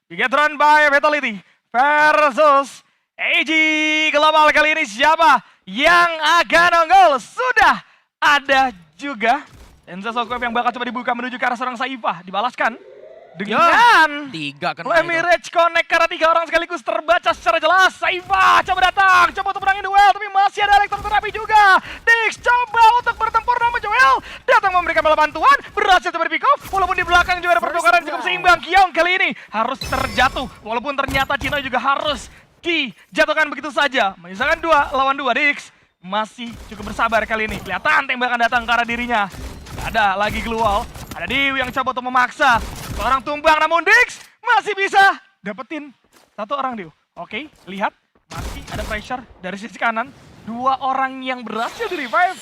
Bigetron by Vitality versus AG Global. Kali ini siapa yang akan unggul? Sudah ada juga Enza Sokov yang bakal coba dibuka menuju ke arah seorang Saifah. Dibalaskan dengan tiga kan Mirage Connect karena 3 orang sekaligus terbaca secara jelas. Saifah coba datang, coba untuk menangin duel, tapi masih ada elektroterapi juga. Dix coba untuk bertempur, namun Joel datang memberikan bala bantuan, berhasil coba di pick off, walaupun di belakang juga ada pertukaran cukup seimbang. Kiong kali ini harus terjatuh, walaupun ternyata Cino juga harus dijatuhkan begitu saja. Menyisakan 2 lawan 2, Dix masih cukup bersabar kali ini. Kelihatan tembakan datang ke arah dirinya. Ada lagi Glual, ada Dewi yang coba untuk memaksa. Seorang tumbang, namun Dix masih bisa dapetin 1 orang Dew. Oke, lihat masih ada pressure dari sisi kanan. 2 orang yang berhasil di revive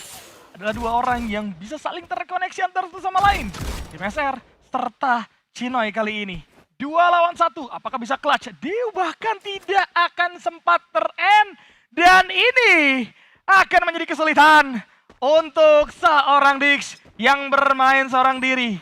adalah 2 orang yang bisa saling terkoneksi antar satu sama lain. Tim SR serta Cinoy kali ini 2 lawan 1. Apakah bisa clutch? Dew bahkan tidak akan sempat ter-end. Dan ini akan menjadi kesulitan untuk seorang Dix yang bermain seorang diri.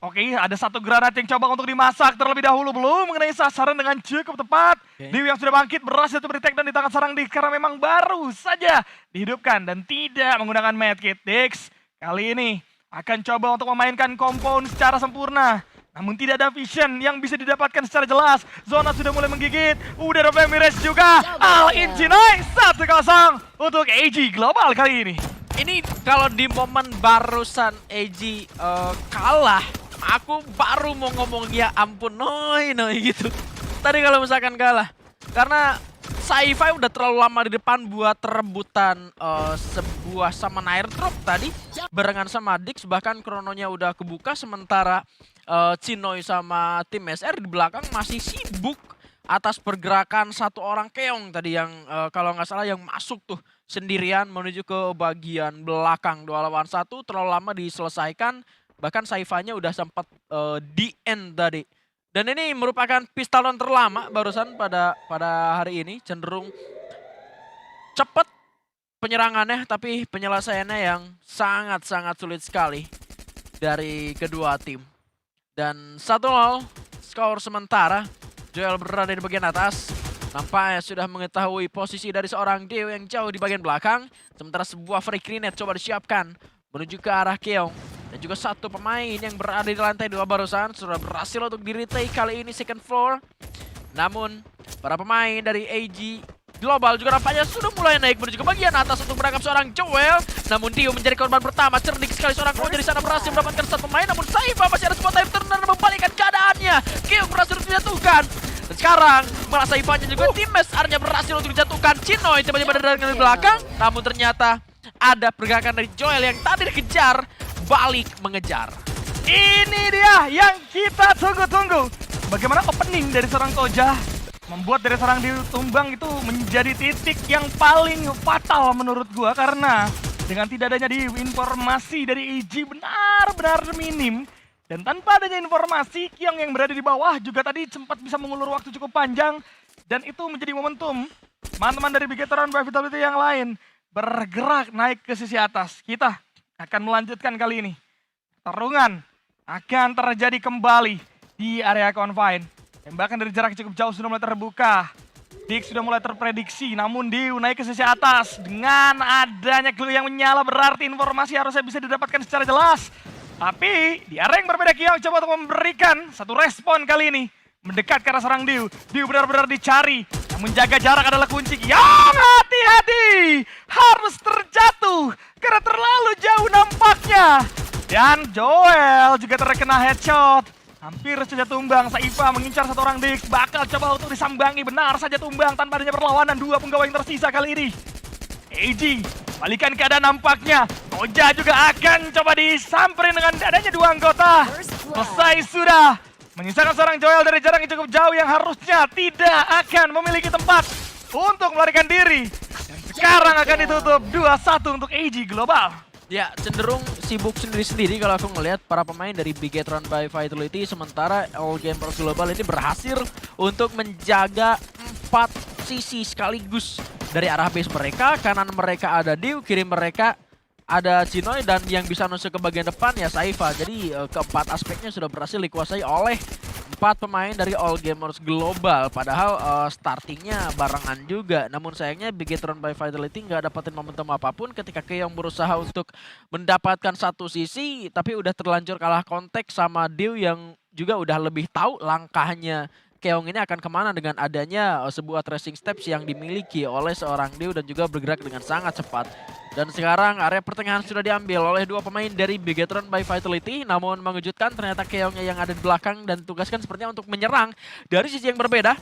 Oke, ada 1 granat yang coba untuk dimasak terlebih dahulu, belum mengenai sasaran dengan cukup tepat. Dewi yang sudah bangkit berhasil untuk di-take down di tangan seorang Dix karena memang baru saja dihidupkan dan tidak menggunakan medkit. Dix kali ini akan coba untuk memainkan compound secara sempurna. Namun tidak ada vision yang bisa didapatkan secara jelas. Zona sudah mulai menggigit, udah ada Mirage juga. All-in Cinoy 1-0 untuk AG Global kali ini. Ini kalau di momen barusan AG kalah, aku baru mau ngomong ya ampun noi gitu. Tadi kalau misalkan kalah, karena Saifah udah terlalu lama di depan buat rebutan sebuah summon airdrop tadi barengan sama Dix, bahkan krononya udah kebuka sementara Cinoy sama tim SR di belakang masih sibuk atas pergerakan 1 orang Keong tadi yang kalau nggak salah yang masuk tuh sendirian menuju ke bagian belakang. 2 lawan 1 terlalu lama diselesaikan, bahkan Saifahnya udah sempat di end tadi. Dan ini merupakan pistolon terlama barusan pada hari ini, cenderung cepat penyerangannya tapi penyelesaiannya yang sangat-sangat sulit sekali dari kedua tim. Dan 1-0 skor sementara. Joel berada di bagian atas. Nampaknya sudah mengetahui posisi dari seorang Dew yang jauh di bagian belakang. Sementara sebuah free grenade coba disiapkan menuju ke arah Keong. Dan juga 1 pemain yang berada di lantai 2 barusan sudah berhasil untuk di-retake kali ini second floor. Namun para pemain dari AG Global juga nampaknya sudah mulai naik menuju ke bagian atas untuk menangkap seorang Joel. Namun Dio menjadi korban pertama. Cerdik sekali seorang Roger di sana berhasil mendapatkan 1 pemain. Namun Saifah masih ada sebuah time turner dan membalikkan keadaannya. Keong berhasil dijatuhkan. Dan sekarang malah Saifahnya juga tim SR-nya berhasil untuk dijatuhkan. Cinoy tiba-tiba dari belakang. Namun ternyata ada pergerakan dari Joel yang tadi dikejar balik mengejar. Ini dia yang kita tunggu-tunggu. Bagaimana opening dari seorang Toja membuat dari seorang Dew tumbang itu menjadi titik yang paling fatal menurut gua, karena dengan tidak adanya Dew, informasi dari AG benar-benar minim. Dan tanpa adanya informasi, Kiong yang berada di bawah juga tadi sempat bisa mengulur waktu cukup panjang. Dan itu menjadi momentum teman-teman dari Bigetron by Vitality yang lain bergerak naik ke sisi atas. Kita akan melanjutkan kali ini. Pertarungan akan terjadi kembali di area confine. Tembakan dari jarak cukup jauh sudah mulai terbuka. Dix sudah mulai terprediksi, namun Dew naik ke sisi atas. Dengan adanya clue yang menyala berarti informasi harusnya bisa didapatkan secara jelas. Tapi di area yang berbeda, Kiong coba untuk memberikan 1 respon kali ini. Mendekat ke arah seorang Dew. Dew benar-benar dicari. Namun jaga jarak adalah kunci. Kiong hati-hati. Harus terjatuh karena terlalu jauh nampaknya. Dan Joel juga terkena headshot. Hampir saja tumbang. Saifah mengincar 1 orang Dix. Bakal coba untuk disambangi. Benar saja tumbang tanpa adanya perlawanan. 2 penggawa yang tersisa kali ini. AG balikan keadaan nampaknya. Toja juga akan coba disamperin dengan adanya 2 anggota. Selesai sudah. Menyisakan seorang Joel dari jarak yang cukup jauh yang harusnya tidak akan memiliki tempat untuk melarikan diri. Dan sekarang akan ditutup 2-1 untuk AG Global. Ya, cenderung sibuk sendiri-sendiri kalau aku ngelihat para pemain dari Bigetron by Vitality. Sementara All Gamers Global ini berhasil untuk menjaga 4 sisi sekaligus. Dari arah base mereka, kanan mereka ada Dew, kiri mereka ada Cinoy, dan yang bisa nusuk ke bagian depan ya Saifah. Jadi keempat aspeknya sudah berhasil dikuasai oleh 4 pemain dari All Gamers Global, padahal startingnya barengan juga. Namun sayangnya Bigetron by Vitality nggak dapetin momentum apapun ketika Keong berusaha untuk mendapatkan satu sisi, tapi udah terlanjur kalah kontak sama Dew yang juga udah lebih tahu langkahnya Keong ini akan kemana dengan adanya sebuah tracing steps yang dimiliki oleh seorang Dew dan juga bergerak dengan sangat cepat. Dan sekarang area pertengahan sudah diambil oleh dua pemain dari Bigetron by Vitality. Namun mengejutkan ternyata Keongnya yang ada di belakang dan ditugaskan sepertinya untuk menyerang dari sisi yang berbeda.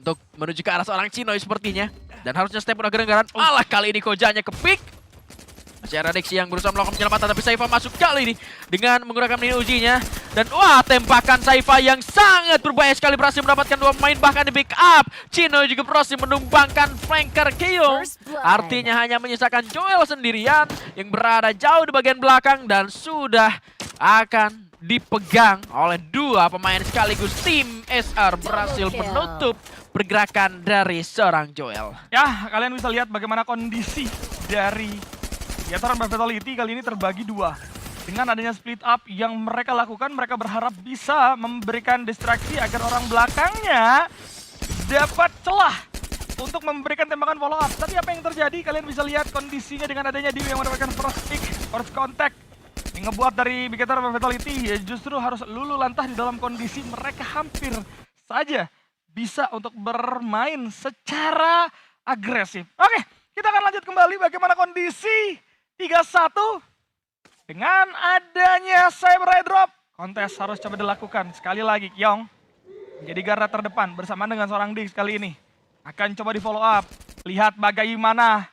Untuk menuju ke arah seorang Chinoy sepertinya. Dan harusnya step udah gereng-geran. Alah, kali ini Kojanya ke pick. Masih ada Dexy yang berusaha melakukan penyelamatan, tapi Saifa masuk kali ini dengan menggunakan mini ujinya. Dan wah, tembakan Saifa yang sangat berbahaya sekali berhasil mendapatkan dua pemain, bahkan di pick up. Chino juga berhasil menumbangkan flanker Keong. Artinya hanya menyisakan Joel sendirian yang berada jauh di bagian belakang dan sudah akan dipegang oleh dua pemain sekaligus. Tim SR berhasil menutup pergerakan dari seorang Joel. Ya, kalian bisa lihat bagaimana kondisi dari Bigetron by Vitality kali ini terbagi dua. Dengan adanya split up yang mereka lakukan, mereka berharap bisa memberikan distraksi agar orang belakangnya dapat celah untuk memberikan tembakan follow up. Tapi apa yang terjadi? Kalian bisa lihat kondisinya dengan adanya Dew yang mendapatkan first pick, first contact. Yang ngebuat dari Bigetron by Vitality ya justru harus lulu lantah di dalam kondisi mereka hampir saja bisa untuk bermain secara agresif. Oke, kita akan lanjut kembali bagaimana kondisi 3-1. Dengan adanya cyber airdrop, kontes harus coba dilakukan. Sekali lagi Keong menjadi garda terdepan bersama dengan seorang Dix kali ini. Akan coba di follow up. Lihat bagaimana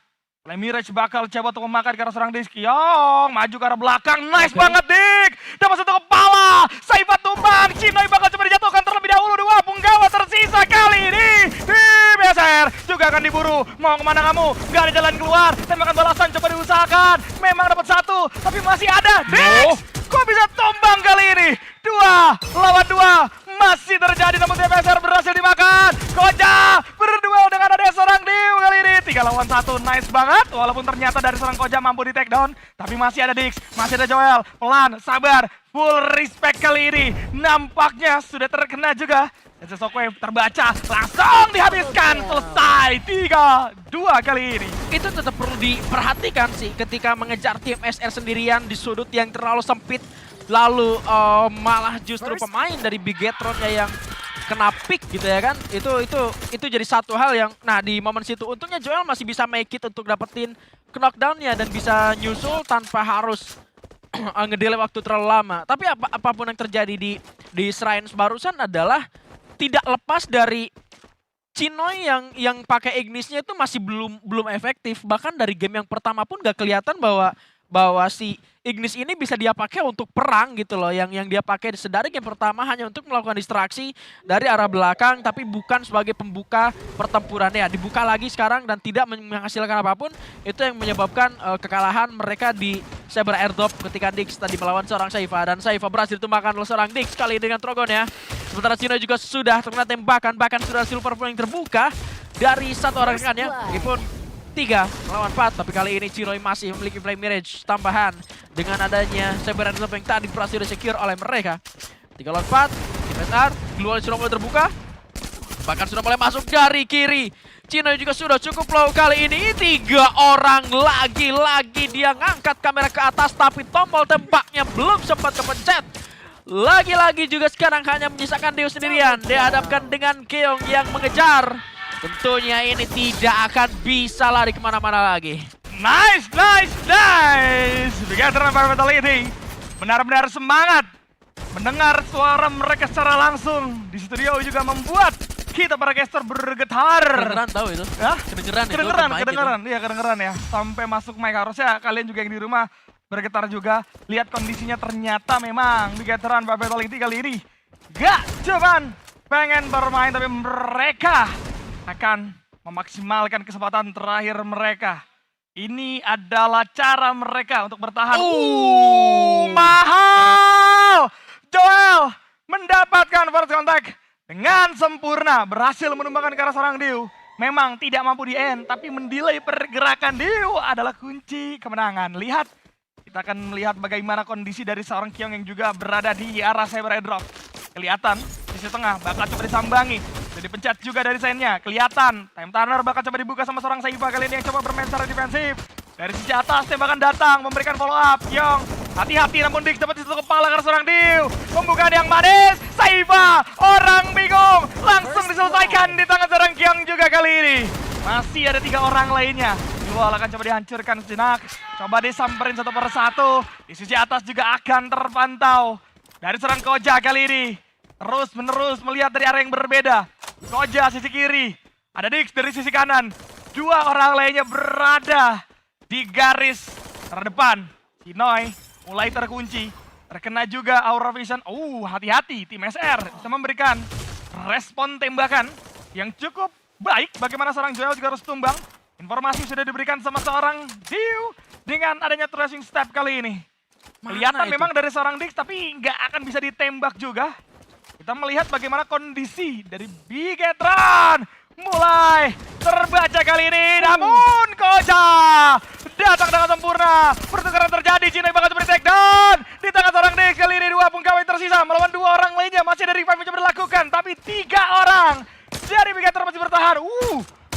Mirage bakal coba untuk memakan ke arah seorang Dix. Keong maju ke arah belakang. Nice banget Dix. Dapat satu kepala. Saifa tumbang. Chinoy bakal coba dijatuhkan terlebih dahulu. Dua punggawa tersisa kali ini. Tim SR juga akan diburu. Mau kemana kamu? Gak ada jalan keluar. Tembakan balasan coba diusahakan. Memang dapat satu. Tapi masih ada. Dix. Kok bisa tumbang kali ini? 2 lawan 2. Masih terjadi namun tim SR berhasil dimakan. Koja berduel dengan ada seorang Dew kali ini. 3 lawan 1, nice banget. Walaupun ternyata dari seorang Koja mampu di take down. Tapi masih ada Dix, masih ada Joel. Pelan, sabar, full respect kali ini. Nampaknya sudah terkena juga. Dan Shockwave terbaca, langsung dihabiskan. Selesai, 3-2 kali ini. Itu tetap perlu diperhatikan sih ketika mengejar tim SR sendirian di sudut yang terlalu sempit. Lalu malah justru pemain dari Bigetronnya yang kena pick gitu ya kan. Itu jadi satu hal yang, nah di momen situ untungnya Joel masih bisa make it untuk dapetin knockdown-nya dan bisa nyusul tanpa harus ngedelay waktu terlalu lama. Tapi apapun yang terjadi di Shrines barusan adalah tidak lepas dari Chinoy yang pakai Ignisnya itu masih belum efektif. Bahkan dari game yang pertama pun gak kelihatan bahwa si Ignis ini bisa dia pakai untuk perang gitu loh. Yang dia pakai sedari game pertama hanya untuk melakukan distraksi dari arah belakang, tapi bukan sebagai pembuka pertempurannya. Dibuka lagi sekarang dan tidak menghasilkan apapun. Itu yang menyebabkan kekalahan mereka di Cyber Airdrop ketika Dix tadi melawan seorang Saifa. Dan Saifa berhasil ditumbangkan oleh seorang Dix kali dengan Trogon ya. Sementara Chino juga sudah terkena tembakan, bahkan sudah silver yang terbuka dari satu orang rekannya. Meskipun 3 lawan 4, tapi kali ini Chinoy masih memiliki Flame Mirage tambahan dengan adanya Cyber Airdrop yang tadi berhasil di-secure oleh mereka. 3 lawan 4, tim SR, keluar sudah mulai terbuka, bahkan sudah mulai masuk dari kiri. Chinoy juga sudah cukup low kali ini. 3 orang lagi-lagi dia ngangkat kamera ke atas, tapi tombol tembaknya belum sempat kepencet. Lagi-lagi juga sekarang hanya menyisakan Dew sendirian. Dihadapkan dengan Keong yang mengejar. Tentunya ini tidak akan bisa lari kemana-mana lagi. Nice, nice, nice. Bigetron by Vitality benar-benar semangat mendengar suara mereka secara langsung. Di studio juga membuat kita para caster bergetar. Kedengeran tahu itu? Ya? Kedengeran. Iya kedengeran ya. Sampai masuk mic, harusnya kalian juga yang di rumah bergetar juga. Lihat kondisinya, ternyata memang Bigetron by Vitality kali ini gak cuman pengen bermain, tapi mereka akan memaksimalkan kesempatan terakhir mereka. Ini adalah cara mereka untuk bertahan. Mahal! Joel mendapatkan first contact dengan sempurna. Berhasil menumbangkan ke arah seorang Dew. Memang tidak mampu di-end, tapi mendelay pergerakan Dew adalah kunci kemenangan. Lihat, kita akan melihat bagaimana kondisi dari seorang Keong yang juga berada di arah Cyber Airdrop. Kelihatan sisi tengah bakal coba disambangi. Jadi pencet juga dari Sennya. Kelihatan Time Turner bakal coba dibuka sama seorang Saifa kali ini yang coba bermain secara defensif. Dari sisi atas tembakan datang memberikan follow up. Yong hati-hati namun Dix dapat ditutup kepala karena seorang Diu. Pembukaan yang manis. Saifa orang bingung. Langsung diselesaikan di tangan seorang Kyong juga kali ini. Masih ada 3 orang lainnya. Duel akan coba dihancurkan sejenak. Coba disamperin satu per satu. Di sisi atas juga akan terpantau dari seorang Koja kali ini. Terus menerus melihat dari arah yang berbeda. Koja sisi kiri. Ada Dix dari sisi kanan. 2 orang lainnya berada di garis terdepan. Cinoy mulai terkunci. Terkena juga Aura Vision. Hati-hati tim SR bisa memberikan respon tembakan yang cukup baik. Bagaimana seorang Joel juga harus tumbang. Informasi sudah diberikan sama seorang Diu dengan adanya tracing step kali ini. Kelihatan memang dari seorang Dix tapi nggak akan bisa ditembak juga. Kita melihat bagaimana kondisi dari Bigetron mulai terbaca kali ini. Namun Koja datang dengan sempurna. Pertukaran terjadi, Cinoy bakal coba di-take down. Di tangan seorang Dix kali ini 2 penggawa tersisa melawan 2 orang lainnya. Masih ada revive mencoba dilakukan tapi 3 orang dari Bigetron masih bertahan.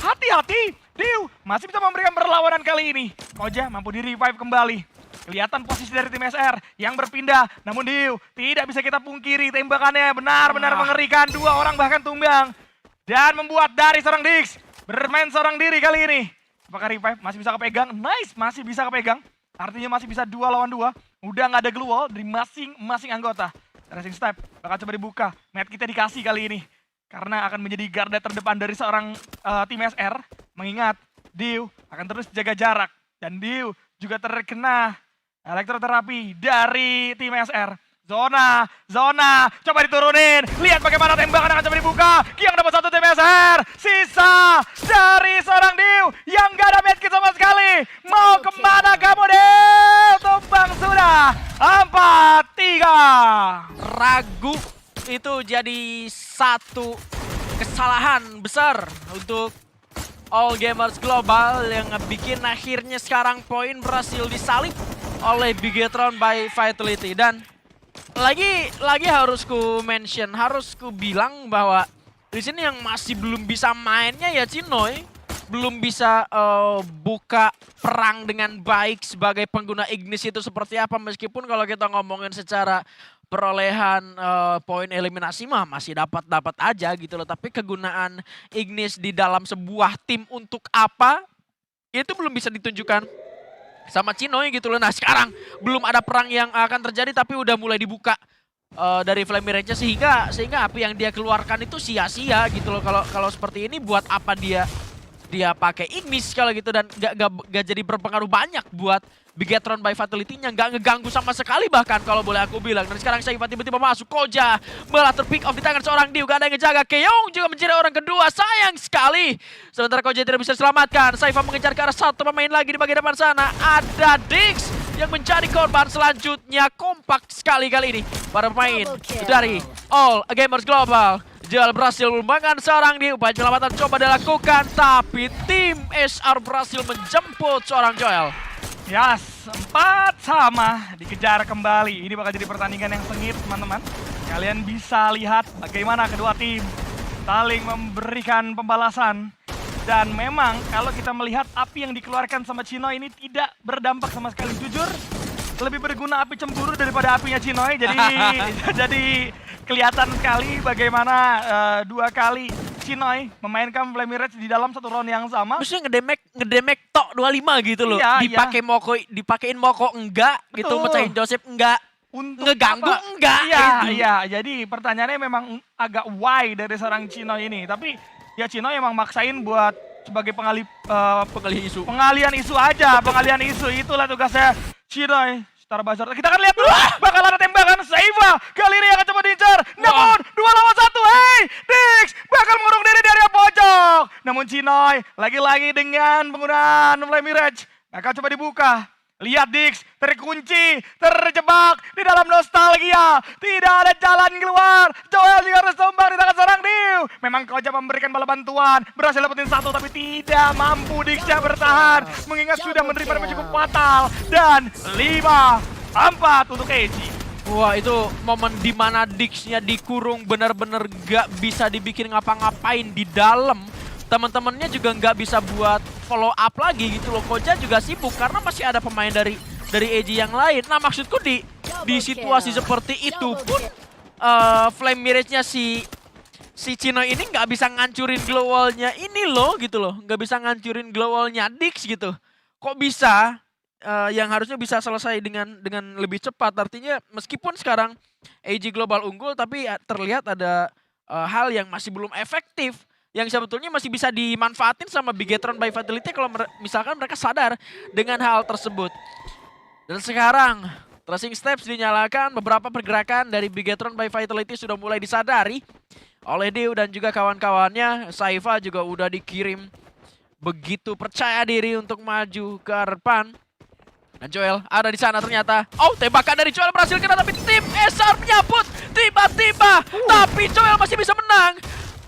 Hati-hati, Diu masih bisa memberikan perlawanan kali ini. Koja mampu di-revive kembali. Kelihatan posisi dari tim SR yang berpindah. Namun Diu tidak bisa kita pungkiri tembakannya benar-benar mengerikan. 2 orang bahkan tumbang. Dan membuat dari seorang Dix bermain seorang diri kali ini. Apakah revive masih bisa kepegang? Nice, masih bisa kepegang. Artinya masih bisa 2 lawan 2. Udah nggak ada glue wall dari masing-masing anggota. Racing step bakal coba dibuka. Net kita dikasih kali ini. Karena akan menjadi garda terdepan dari seorang tim SR. Mengingat Diu akan terus jaga jarak. Dan Diu juga terkena elektroterapi dari tim SR. Zona, coba diturunin. Lihat bagaimana tembakan akan coba dibuka. Kyong dapat 1 tim SR. Sisa dari seorang Diu yang gak ada medkit sama sekali. Mau kemana kamu Diu? Tumbang sudah. 4-3. Ragu itu jadi satu kesalahan besar untuk All Gamers Global yang bikin akhirnya sekarang poin berhasil disalip oleh Bigetron by Vitality. Dan lagi harus ku mention, harus ku bilang bahwa di sini yang masih belum bisa mainnya ya Cinoy. Belum bisa buka perang dengan baik sebagai pengguna Ignis itu seperti apa. Meskipun kalau kita ngomongin secara perolehan poin eliminasi mah masih dapat aja gitu loh. Tapi kegunaan Ignis di dalam sebuah tim untuk apa, itu belum bisa ditunjukkan sama Cinoy gitu loh. Nah sekarang belum ada perang yang akan terjadi tapi udah mulai dibuka dari Flame Mirage sehingga api yang dia keluarkan itu sia-sia gitu loh. Kalau seperti ini buat apa dia pakai Ignis kalau gitu, dan gak jadi berpengaruh banyak buat Bigetron by Vitality-nya, gak ngeganggu sama sekali bahkan kalau boleh aku bilang. Dan sekarang Saifa tiba-tiba masuk, Koja malah terpick off di tangan seorang Diu, gak ada yang ngejaga. Keong juga mencari orang kedua, sayang sekali. Sementara Koja tidak bisa diselamatkan, Saifa mengejar ke arah 1 pemain lagi di bagian depan sana. Ada Dix yang mencari korban selanjutnya. Kompak sekali kali ini para pemain dari All Gamers Global. Joel berhasil melumbangkan seorang Diu, upaya penyelamatan coba dilakukan, tapi tim SR berhasil menjemput seorang Joel. Yes, 4 sama dikejar kembali. Ini bakal jadi pertandingan yang sengit teman-teman. Kalian bisa lihat bagaimana kedua tim saling memberikan pembalasan. Dan memang kalau kita melihat api yang dikeluarkan sama Cinoy ini tidak berdampak sama sekali. Jujur, lebih berguna api cemburu daripada apinya Cinoy. Jadi kelihatan sekali bagaimana 2 kali Cinoy memainkan Flame Mirage di dalam 1 round yang sama. Maksudnya ngedemek tok 25 gitu loh. Iya, Dipakein Moko enggak. Betul. Gitu, mecahin Joseph enggak. Untuk ngeganggu apa? Enggak. Iya. Jadi pertanyaannya memang agak why dari seorang Cinoy ini. Tapi ya Cinoy emang maksain buat sebagai pengalian isu aja. Pengalian isu itulah tugasnya Cinoy. Bazar. Kita akan lihat dulu. Bakal ada tembakan Saifa. Kali ini akan coba diincar. Namun 2 lawan 1. Hey, Dix bakal mengurung diri dari pojok. Namun Cinoy lagi-lagi dengan penggunaan Flame Mirage bakal coba dibuka. Lihat Dix terkunci, terjebak di dalam nostalgia. Tidak ada jalan keluar. Joel juga harus tumbang di tangan seorang Diu. Memang Koja memberikan bala bantuan. Berhasil dapetin 1 tapi tidak mampu Dixnya bertahan. Mengingat sudah menerima damage cukup fatal. Dan 5-4 untuk Eji. Wah, itu momen dimana Dix-nya dikurung benar-benar gak bisa dibikin ngapa-ngapain di dalam. Teman-temannya juga nggak bisa buat follow up lagi gitu loh. Koja juga sibuk karena masih ada pemain dari EG yang lain. Nah, maksudku di situasi seperti itu pun Flame Mirage-nya si Chino ini nggak bisa ngancurin glow wall-nya ini loh gitu loh. Nggak bisa ngancurin glow wall-nya Dix gitu. Kok bisa? Yang harusnya bisa selesai dengan lebih cepat. Artinya meskipun sekarang AG Global unggul tapi terlihat ada hal yang masih belum efektif. Yang sebetulnya masih bisa dimanfaatin sama Bigetron by Vitality kalau misalkan mereka sadar dengan hal tersebut. Dan sekarang Tracing Steps dinyalakan, beberapa pergerakan dari Bigetron by Vitality sudah mulai disadari oleh Dio dan juga kawan-kawannya. Saifa juga udah dikirim begitu percaya diri untuk maju ke depan. Dan Joel ada di sana ternyata. Oh, tembakan dari Joel berhasil kena tapi tim SR menyambut tiba-tiba. Tapi Joel masih bisa menang.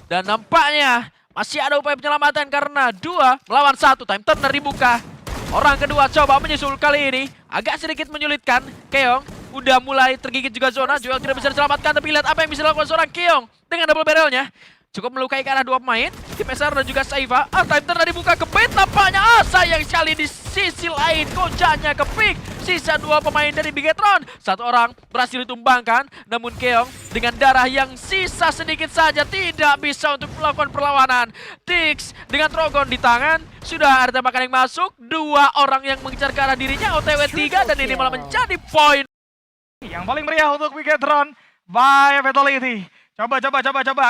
Dan nampaknya masih ada upaya penyelamatan karena 2 melawan 1. Time turner dibuka. Orang kedua coba menyusul kali ini. Agak sedikit menyulitkan. Keong udah mulai tergigit juga zona. Joel tidak bisa diselamatkan tapi lihat apa yang bisa dilakukan seorang Keong dengan double barrelnya. Cukup melukai ke arah 2 pemain. Tim SR dan juga Saifa. Time turner dibuka ke pit. Nampaknya sayang sekali di sisi lain. Kojanya ke pick. Sisa 2 pemain dari Bigetron. 1 orang berhasil ditumbangkan. Namun Keong dengan darah yang sisa sedikit saja tidak bisa untuk melakukan perlawanan. Dix dengan Trogon di tangan. Sudah ada tembakan yang masuk. 2 orang yang mengejar ke arah dirinya. OTW 3 dan ini malah menjadi poin. Yang paling meriah untuk Bigetron by Vitality. Coba.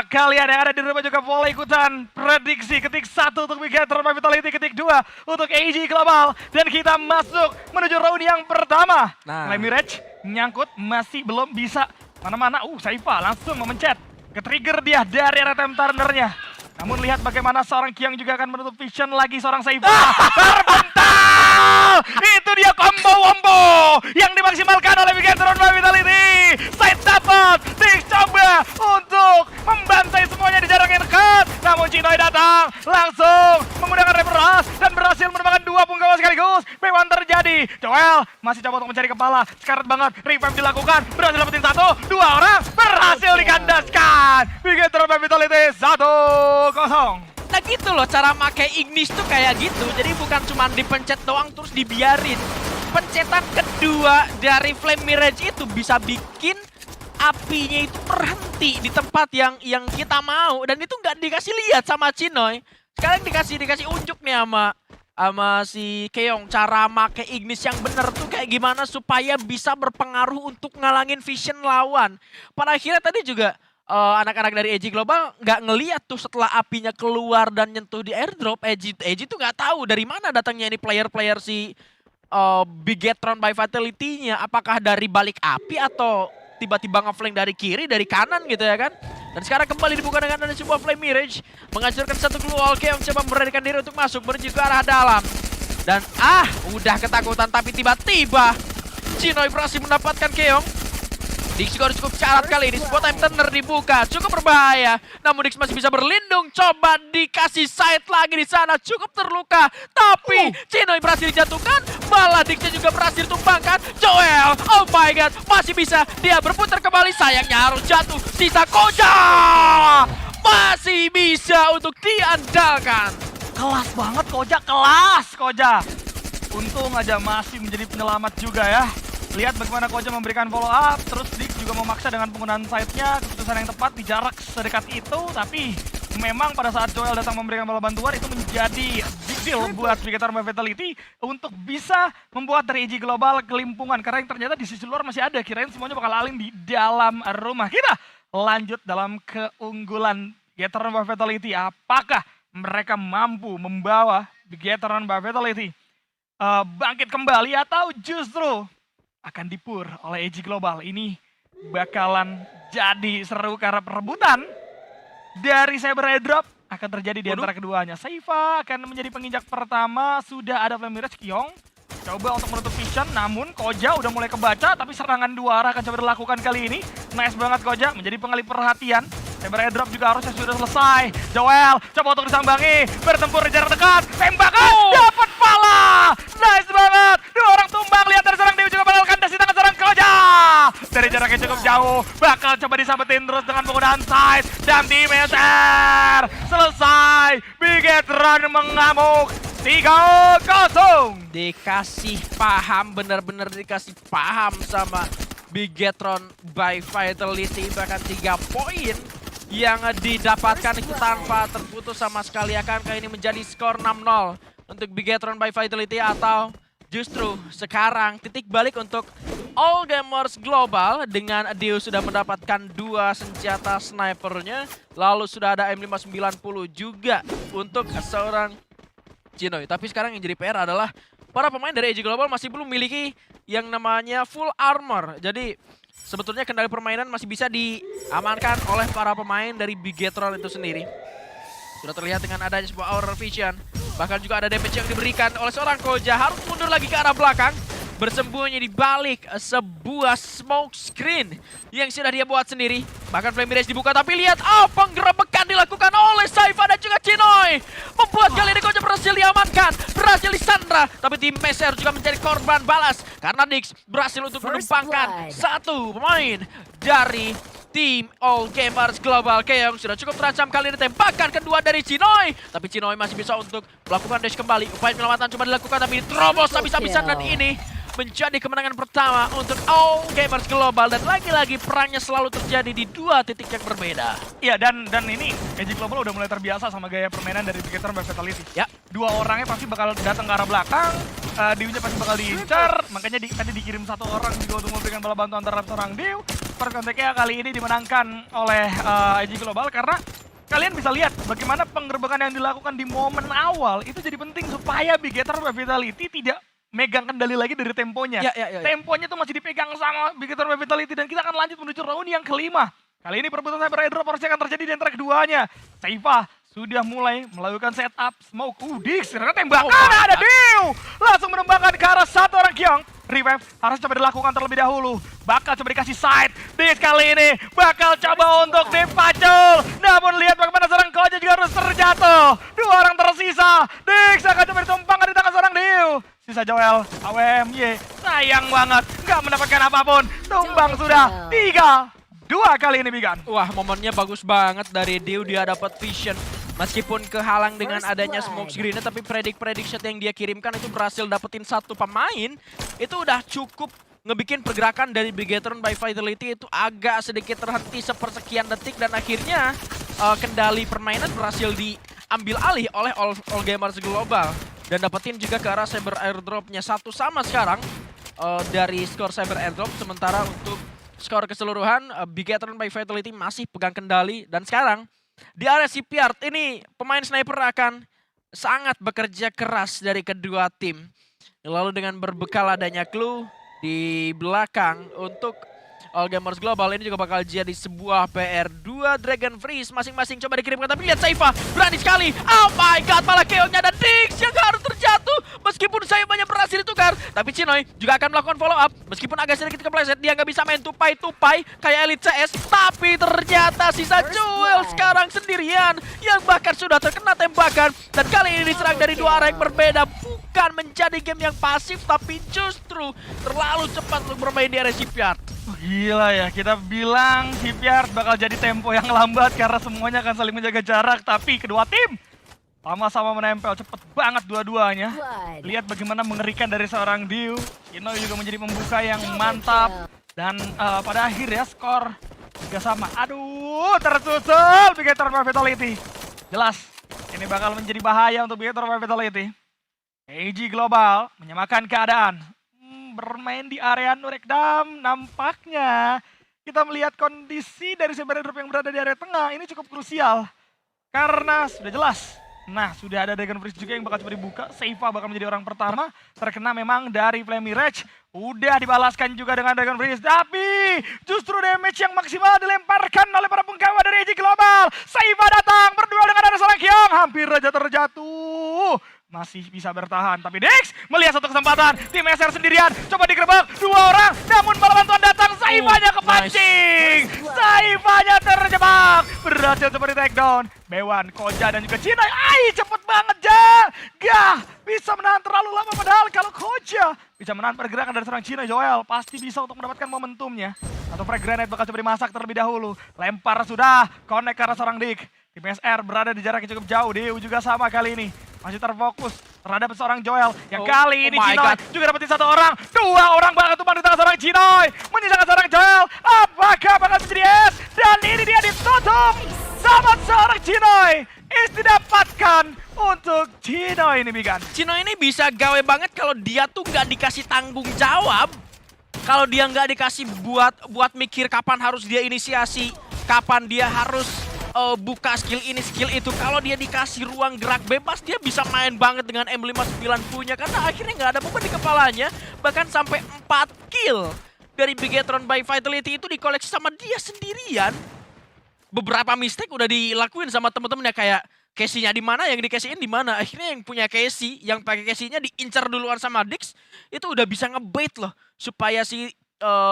Kalian yang ada di rumah juga boleh ikutan prediksi. Ketik 1 untuk Bigetron by Vitality, ketik 2 untuk AG Global. Dan kita masuk menuju round yang pertama. Flame Mirage nyangkut, masih belum bisa mana-mana. Saifa langsung memencet. Ke-trigger dia dari arah time turnernya. Namun lihat bagaimana seorang Kiang juga akan menutup vision lagi seorang Saifa. Terbental! Itu dia combo-wombo yang dimaksimalkan oleh Bigetron by Vitality. Side dapat, Dix coba untuk membantai semuanya di jarak yang dekat. Namun Chinoy datang langsung menggunakan reverse dan berhasil menemukan 2 punggawa sekaligus. P1 terjadi. Joel masih coba untuk mencari kepala. Sekarat banget, revive dilakukan. Berhasil dapetin 1, 2 orang berhasil dikandaskan. Bigetron by Vitality 1-0. Nah gitu loh cara pakai Ignis tuh kayak gitu. Jadi bukan cuma dipencet doang terus dibiarin. Pencetan kedua dari Flame Mirage itu bisa bikin apinya itu berhenti di tempat yang kita mau. Dan itu nggak dikasih lihat sama Chinoy. Sekarang dikasih unjuk nih sama si Keong. Cara pakai Ignis yang bener tuh kayak gimana supaya bisa berpengaruh untuk ngalangin vision lawan. Pada akhirnya tadi juga anak-anak dari AG Global nggak ngeliat tuh setelah apinya keluar dan nyentuh di airdrop. AG tuh nggak tahu dari mana datangnya ini player-player si Bigetron by Vitality-nya. Apakah dari balik api atau tiba-tiba ngeflank dari kiri, dari kanan gitu ya kan. Dan sekarang kembali dibuka dengan ada sebuah Flame Mirage. Menghancurkan 1 global yang coba memberanikan diri untuk masuk menuju ke arah dalam. Dan udah ketakutan tapi tiba-tiba Chinoy berhasil mendapatkan Keong. Dix juga harus cukup syarat kali ini. Sebuah time turner dibuka, cukup berbahaya. Namun Dix masih bisa berlindung. Coba dikasih side lagi di sana, cukup terluka. Tapi Chinoy berhasil dijatuhkan. Malah Dixnya juga berhasil tumbangkan. Joel, oh my god, masih bisa. Dia berputar kembali, sayangnya harus jatuh. Sisa Koja masih bisa untuk diandalkan. Kelas banget Koja. Untung aja masih menjadi penyelamat juga ya. Lihat bagaimana Koja memberikan follow up, terus Dix juga memaksa dengan penggunaan side-nya, keputusan yang tepat di jarak sedekat itu, tapi memang pada saat Joel datang memberikan bola bantuan itu menjadi big deal buat Bigetron by Vitality untuk bisa membuat dari AG Global kelimpungan, karena yang ternyata di sisi luar masih ada, kirain semuanya bakal aling di dalam rumah. Kita lanjut dalam keunggulan Bigetron by Vitality. Apakah mereka mampu membawa Bigetron by Vitality bangkit kembali atau justru akan dipur oleh AG Global? Ini bakalan jadi seru karena perebutan dari Cyber Airdrop akan terjadi di antara keduanya. Saifa akan menjadi penginjak pertama, sudah ada Flame Mirage. Kiong coba untuk menutup vision, namun Koja udah mulai kebaca, tapi serangan 2 arah akan coba dilakukan kali ini. Nice banget Koja, menjadi pengalih perhatian. Cyber Airdrop juga harusnya sudah selesai. Joel coba untuk disambangi, bertempur di jarak dekat, tembakan, dapat pala. Nice banget, 2 orang tumbang, lihat dari serang Dewi juga bakal kandas di tangan serang Koja. Dari jarak jauh. Bakal coba disabetin terus dengan penggunaan size. Dan tim SR selesai. Bigetron mengamuk 3-0. Dikasih paham, bener-bener dikasih paham sama Bigetron by Vitality. Bahkan 3 poin yang didapatkan itu tanpa terputus sama sekali. Akankah ini menjadi skor 6-0 untuk Bigetron by Vitality, atau justru sekarang titik balik untuk All Gamers Global dengan Dio sudah mendapatkan 2 senjata snipernya, lalu sudah ada M590 juga untuk seorang Cinoy. Tapi sekarang yang jadi PR adalah para pemain dari AG Global masih belum memiliki yang namanya full armor. Jadi sebetulnya kendali permainan masih bisa diamankan oleh para pemain dari Bigetron itu sendiri. Sudah terlihat dengan adanya sebuah Aura Vision. Bahkan juga ada damage yang diberikan oleh seorang Koja. Harus mundur lagi ke arah belakang. Bersembunyi di balik sebuah smoke screen yang sudah dia buat sendiri. Bahkan Flame Mirage dibuka, tapi lihat penggerebekan dilakukan oleh Saifa dan juga Cinoy. Membuat kali ini Koja berhasil diamankan, berhasil disandra. Tapi tim Meser juga menjadi korban balas karena Dix berhasil untuk menumpangkan satu pemain dari tim All Gamers Global. Keong sudah cukup terancam kali ini, tembakan kedua dari Cinoy. Tapi Cinoy masih bisa untuk melakukan dash kembali. Upaya penyelamatan coba dilakukan, tapi terobos habis-habisan, dan ini menjadi kemenangan pertama untuk All Gamers Global. Dan lagi-lagi perangnya selalu terjadi di 2 titik yang berbeda. Iya, dan ini AG Global udah mulai terbiasa sama gaya permainan dari Bigetron by Vitality. Ya. 2 orangnya pasti bakal datang ke arah belakang, Diunya pasti bakal diincar, makanya tadi dikirim 1 orang juga untuk memberikan bala bantuan terhadap seorang Diu. First contact-nya kali ini dimenangkan oleh AG Global karena kalian bisa lihat bagaimana penggerbekan yang dilakukan di momen awal itu jadi penting supaya Bigetron by Vitality tidak megang kendali lagi dari temponya. Ya. Temponya tuh masih dipegang sama Bigetron by Vitality, dan kita akan lanjut menuju round yang kelima. Kali ini perebutan cyber airdrop pasti akan terjadi di antara keduanya. Saifa sudah mulai melakukan setup smoke. Dix, ternyata tembakan ada Diu. Langsung menembakkan ke arah satu orang Kyong. Revive harus coba dilakukan terlebih dahulu. Bakal coba dikasih side. Dix kali ini bakal coba untuk dipacul. Namun lihat bagaimana seorang Koja juga harus terjatuh. 2 orang tersisa. Dix akan coba ditumpangkan di tangan seorang Diu. Sisa Joel, AWMY, sayang banget, nggak mendapatkan apapun. Tumbang sudah, 3-2 kali ini Bigan. Wah, momennya bagus banget dari Dio. Dia dapat vision. Meskipun kehalang dengan adanya smoke screen, tapi predik shot yang dia kirimkan itu berhasil dapetin 1 pemain. Itu udah cukup ngebikin pergerakan dari Bigetron by Vitality itu agak sedikit terhenti sepersekian detik. Dan akhirnya kendali permainan berhasil diambil alih oleh All Gamers Global. Dan dapetin juga ke arah cyber airdropnya 1 sama sekarang dari skor cyber airdrop. Sementara untuk skor keseluruhan Bigetron by Vitality masih pegang kendali. Dan sekarang di area CPR ini pemain sniper akan sangat bekerja keras dari kedua tim. Lalu dengan berbekal adanya clue di belakang untuk All Gamers Global, ini juga bakal jadi sebuah PR. 2 Dragon Freeze masing-masing coba dikirimkan, tapi lihat Saifa berani sekali. Oh my god, malah Keongnya dan Dix yang harus terjatuh. Meskipun Saifanya berhasil ditukar, tapi Cinoy juga akan melakukan follow up. Meskipun agak sedikit kepleset, dia nggak bisa main tupai-tupai kayak Elite CS. Tapi ternyata sisa Joel sekarang sendirian yang bahkan sudah terkena tembakan. Dan kali ini diserang dari 2 arah yang berbeda. Bukan menjadi game yang pasif, tapi justru terlalu cepat untuk bermain di area CPR. Gila ya, kita bilang CPR bakal jadi tempo yang lambat karena semuanya akan saling menjaga jarak. Tapi kedua tim sama-sama menempel cepet banget dua-duanya. Lihat bagaimana mengerikan dari seorang Diu. Cinoy juga menjadi pembuka yang mantap. Dan pada akhir ya skor juga sama. Aduh, tersusul Bigetron by Vitality. Jelas, ini bakal menjadi bahaya untuk Bigetron by Vitality. AG Global menyamakan keadaan. Bermain di area Nurekdam, nampaknya kita melihat kondisi dari cyber airdrop yang berada di area tengah ini cukup krusial. Karena sudah jelas, nah sudah ada Dragon Freeze juga yang bakal coba dibuka. Saifa bakal menjadi orang pertama, terkena memang dari Flame Mirage. Udah dibalaskan juga dengan Dragon Freeze, tapi justru damage yang maksimal dilemparkan oleh para penggawa dari AG Global. Saifa datang berdua dengan ada seorang Kyong, hampir aja terjatuh. Masih bisa bertahan, tapi Dix melihat satu kesempatan. Tim SR sendirian, coba digerebek 2 orang, namun bala bantuan datang. Saifanya kepancing, Saifanya terjebak, berhasil coba di take down. Bewan, Koja dan juga Cinoy, cepet banget Ja. Gah, bisa menahan terlalu lama, padahal kalau Koja bisa menahan pergerakan dari seorang Cino. Joel pasti bisa untuk mendapatkan momentumnya. Atau frag grenade bakal coba dimasak terlebih dahulu. Lempar sudah, connect ke arah seorang Dik. Tim SR berada di jarak yang cukup jauh. Dew juga sama kali ini. Masih terfokus terhadap seorang Joel. Yang kali ini Cinoy juga dapetin satu orang. Dua orang bakal tumbang di tangan seorang Cinoy. Menyisakan seorang Joel. Apakah bakal menjadi S? Dan ini dia ditutup sama seorang Cinoy. Is didapatkan untuk Cinoy ini, Bigan. Cino ini bisa gawe banget kalau dia tuh nggak dikasih tanggung jawab. Kalau dia nggak dikasih buat mikir kapan harus dia inisiasi, kapan dia harus buka skill ini, skill itu. Kalau dia dikasih ruang gerak bebas, dia bisa main banget dengan M59 punya. Karena akhirnya nggak ada beban di kepalanya. Bahkan sampai 4 kill dari Bigetron by Vitality itu dikoleksi sama dia sendirian. Beberapa mistake udah dilakuin sama temen-temennya, kayak Casey-nya di mana, yang di Casey-in di mana. Akhirnya yang punya Casey, yang pakai Casey-nya diincar duluan sama Dix, itu udah bisa ngebait loh supaya si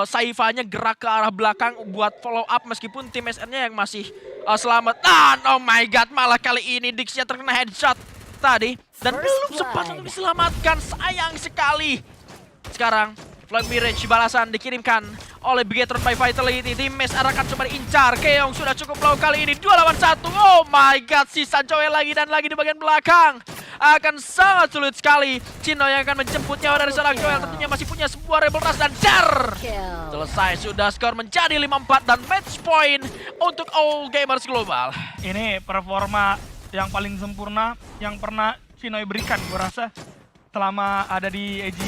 Saifa-nya gerak ke arah belakang buat follow up meskipun tim SR-nya yang masih selamat. Dan oh my god, malah kali ini Dix-nya terkena headshot tadi dan belum sempat untuk diselamatkan. Sayang sekali. Sekarang Flag Mirage balasan dikirimkan oleh Bigetron by Vitality. Tim SR akan coba diincar. Keong sudah cukup low kali ini. 2 lawan 1. Oh my god, sisa Joel lagi dan lagi di bagian belakang. Akan sangat sulit sekali. Cino yang akan menjemput nyawa dari seorang Joel. Tentunya masih punya sebuah Rebel Rush dan jar. Selesai sudah, skor menjadi 5-4 dan match point untuk All Gamers Global. Ini performa yang paling sempurna yang pernah Cinoy berikan, gue rasa, selama ada di AG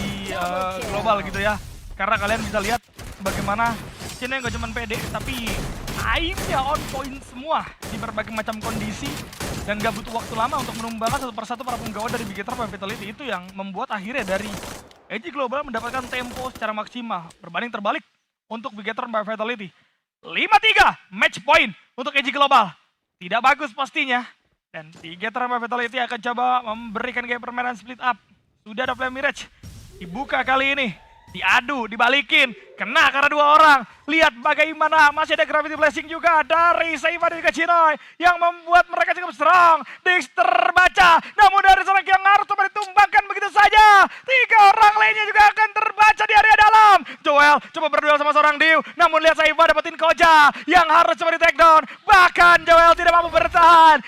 Global gitu ya. Karena kalian bisa lihat bagaimana Cinoy gak cuma pede, tapi aimnya on point semua di berbagai macam kondisi. Dan gak butuh waktu lama untuk menumbangkan satu persatu para penggawa dari Bigetron by Vitality. Itu yang membuat akhirnya dari AG Global mendapatkan tempo secara maksimal. Berbanding terbalik untuk Bigetron by Vitality. 5-3 match point untuk AG Global. Tidak bagus pastinya. Dan Bigetron by Vitality akan coba memberikan gaya permainan split up. Sudah ada Flame Mirage. Dibuka kali ini. Diadu, dibalikin. Kena karena 2 orang. Lihat bagaimana masih ada Gravity Blessing juga dari Saifa dan juga Cinoy. Yang membuat mereka cukup strong. Dix terbaca. Namun dari seorang yang harus coba ditumbangkan begitu saja. 3 orang lainnya juga akan terbaca di area dalam. Joel coba berduel sama seorang Dew. Namun lihat Saifa dapetin Koja. Yang harus coba di take down. Bahkan Joel tidak mampu bertahan.